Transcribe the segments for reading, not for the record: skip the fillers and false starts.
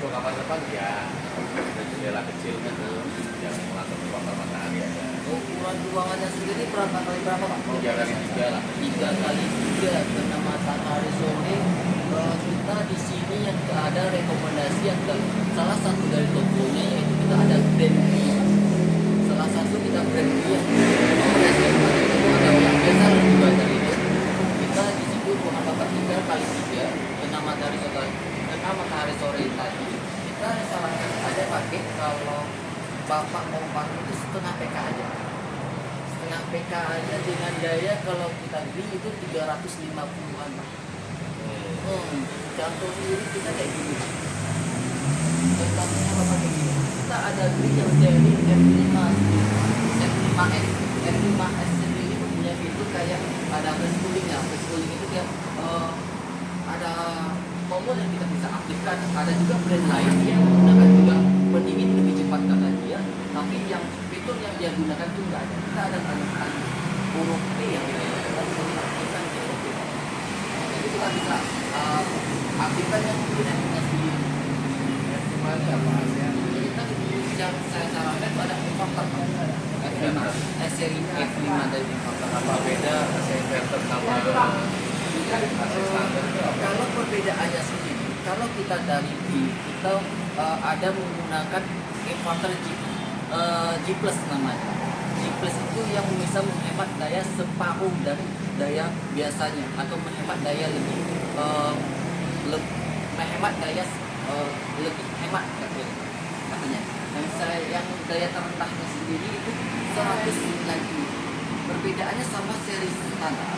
untuk kamar depan ya ada jendela kecil gitu yang melakukan ruangan matahari ada. Ukuran ruangannya sendiri berapa kali berapa Pak? 3x3 lah. 3x3 kena matahari sore. Kita di sini yang ada rekomendasi yang salah satu dari tokonya yaitu kita ada brand B. Salah satu kita brand B yang rekomendasi yang ada itu ada yang biasa juga dari itu. Kita di situ ruangan bapak 3x3 kena matahari sore tadi. Kita sarankan ada pakai kalau bapak mau pakai itu setengah PK aja. Setengah PK aja dengan daya kalau kita beli itu 350-an Pak. Contoh sendiri kita kayak gini. Contohnya bapak kayak gini. Kita ada grill yang seri F5, F5S, F5S sendiri punya itu kayak ada flash coolingnya. Flash cooling itu kayak ada tombol yang kita bisa aktifkan. Ada juga brand lain yang menggunakan juga pendingin lebih cepat kata dia. Tapi yang fitur yang dia gunakan itu enggak ada. Kita ada huruf P yang kita aktifkan di huruf P. Jadi kita bisa aktifkan yang punya sendiri. Gimana apa ya? Kita yang saya sarankan itu ada inverter F5, seri F5 dari inverter. Apa beda AC inverter sama AC standar itu apa? Kalau perbedaannya sendiri, kalau kita dari B, kita ada menggunakan inverter G plus namanya. G plus itu yang bisa menghemat daya separuh dari daya biasanya atau menghemat daya menghemat daya lebih hemat katanya. Yang daya terendahnya sendiri itu 190. Perbedaannya sama seri standar.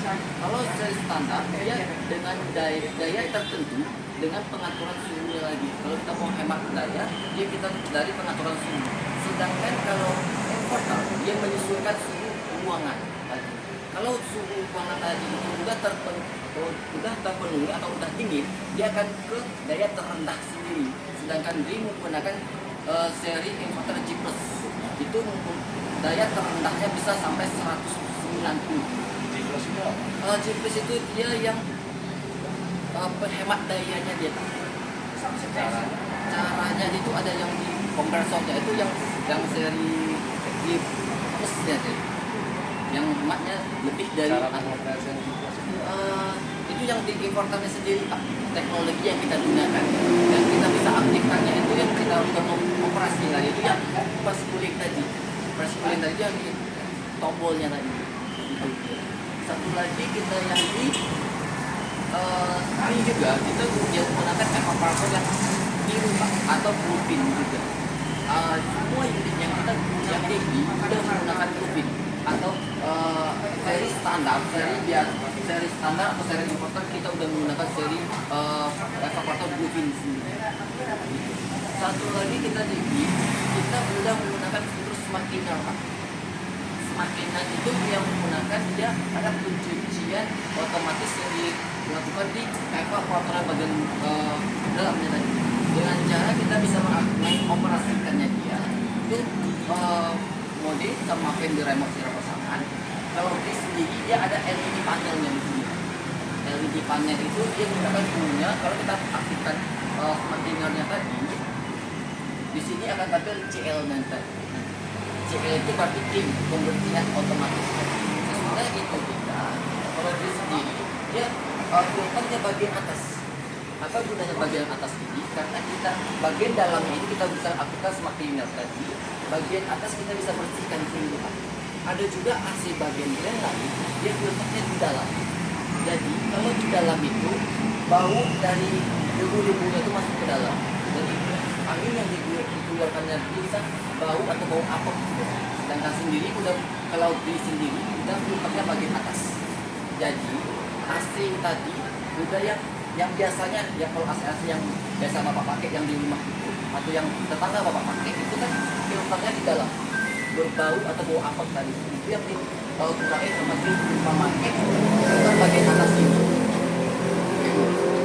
Kalau seri standar dia dengan daya tertentu dengan pengaturan suhunya lagi. Kalau kita mau hemat daya, dia kita dari pengaturan suhu. Sedangkan kalau inverter dia menyesuaikan suhu ruangan tadi. Kalau suhu ruangan tadi itu udah terpenuhi atau udah dingin, dia akan ke daya terendah sendiri. Sedangkan dia menggunakan seri inverter G plus itu daya terendahnya bisa sampai 190. G plus itu apa? G plus itu dia yang penghemat dayanya dia. Caranya itu ada yang di kompresornya itu yang seri G plus ya, yang hematnya lebih dari Cara pengoperasian G plus itu yang di inverternya sendiri Pak. Teknologi yang kita gunakan dan kita bisa aktifkannya itu yang kita udah operasi lah, itu yang pas cooling tadi yang di tombolnya tadi gitu. Satu lagi kita yang di ini juga kita menggunakan evaporator yang biru Pak atau bluefin juga. Semua unit yang kita yang ini sudah menggunakan bluefin atau seri standar, seri standar atau seri inverter kita udah menggunakan seri evaporator bluefin sendiri. Satu lagi kita udah menggunakan fitur smart cleaner Pak. Smart cleaner itu yang menggunakan dia ada pencucian otomatis yang dilakukan di evaporator bagian dalamnya tadi. Dengan cara kita bisa mengoperasikannya dia itu mode sama fan remote secara pasangan. Kalau di sendiri dia ada LED panelnya di sini. LED panel itu dia menggunakan suhunya. Kalau kita aktifkan smart cleaner-nya tadi, di sini akan tampil CL nanti. CL itu berarti clean, pembersihan otomatis. Sesudah itu kita, kalau di sendiri dia filternya bagian atas. Apa gunanya bagian atas ini? Karena kita bagian dalamnya ini kita bisa aktifkan smart cleaner tadi. Bagian atas kita bisa bersihkan sendiri. Ada juga AC bagian lain, dia filternya di dalam. Jadi kalau di dalam itu bau dari debu-debunya itu masuk ke dalam. Jadi angin yang dikeluarkannya bisa bau atau bau apek. Sedangkan sendiri udah kalau di sendiri udah filternya bagian atas. Jadi AC tadi udah yang biasanya ya kalau AC yang biasa bapak pakai yang di rumah itu atau yang tetangga bapak pakai itu kan filternya di dalam berbau atau bau apek tadi itu yang dikurangi sama memakai filter bagian atas ini.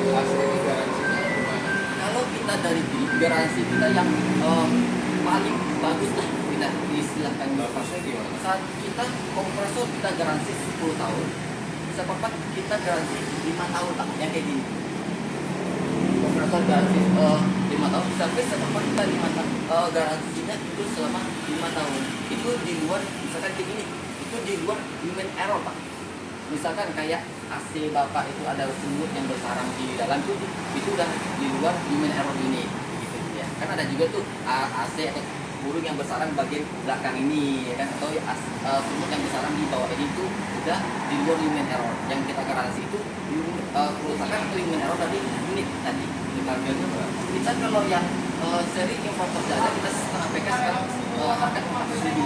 AC ini garansinya gimana? Kalau kita dari garansi kita yang paling bagus lah kita istilahkan Bapaknya gimana? saat kita kompresor kita garansi 10 tahun, bisa papat kita garansi 5 tahun lah yang kayak gini. Kompresor garansi 5 5 tahun, service sama kita 5 tahun, garansinya itu selama 5 tahun. Itu di luar, misalkan kayak gini, itu di luar human error Pak. Misalkan kayak AC Bapak itu ada semut yang bersarang di dalam itu udah di luar human error ini gitu ya. Kan ada juga tuh AC atau burung yang bersarang bagian belakang ini ya kan, atau semut yang bersarang di bawah ini itu udah di luar human error. Yang kita garansi itu kerusakan atau human error dari unit tadi. Harganya berapa? Kita kalau yang seri import terjadi kita setengah PK sekarang harga 49.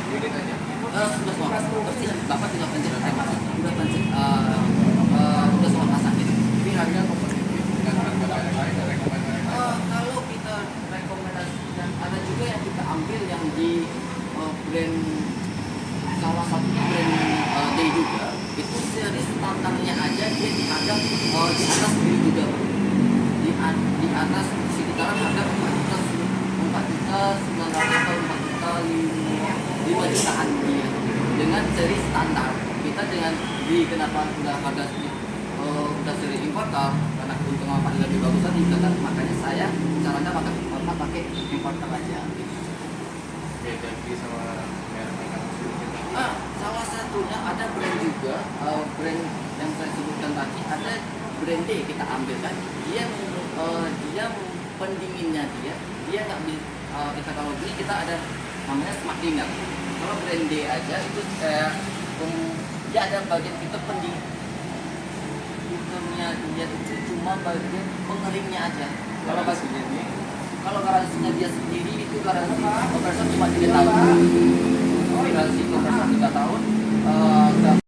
Unit aja. Sudah semua bersih, Bapak tinggal pencet udah pencet udah semua pasang gitu. Ini harga kompetitif dengan harga lain rekomendasi. Kalau kita rekomendasikan ada juga yang kita ambil yang di brand, salah satu brand day juga itu seri standarnya aja dia di harga di atas ini juga di atas sekitaran harga 4 juta 900 atau 4 juta 5 jutaan dia dengan seri standar. Kita dengan di kenapa udah harga udah seri importer karena keuntungan Bapak lebih bagus tadi kan, makanya saya caranya pakai importer aja. Oke, ganti sama merek makanan kita. Salah satunya ada brand juga, brand yang saya sebutkan tadi ada brand D kita ambil kan, dia pendinginnya dia nggak kita kalau beli kita ada namanya smart dinner. Kalau brand D aja itu dia ada bagian fitur pendingin, fiturnya dia itu cuma bagian pengeringnya aja. Kalau bagian ini, kalau garansinya dia sendiri itu garansi kompresor cuma 3 tahun. Garansi kompresor 3 tahun.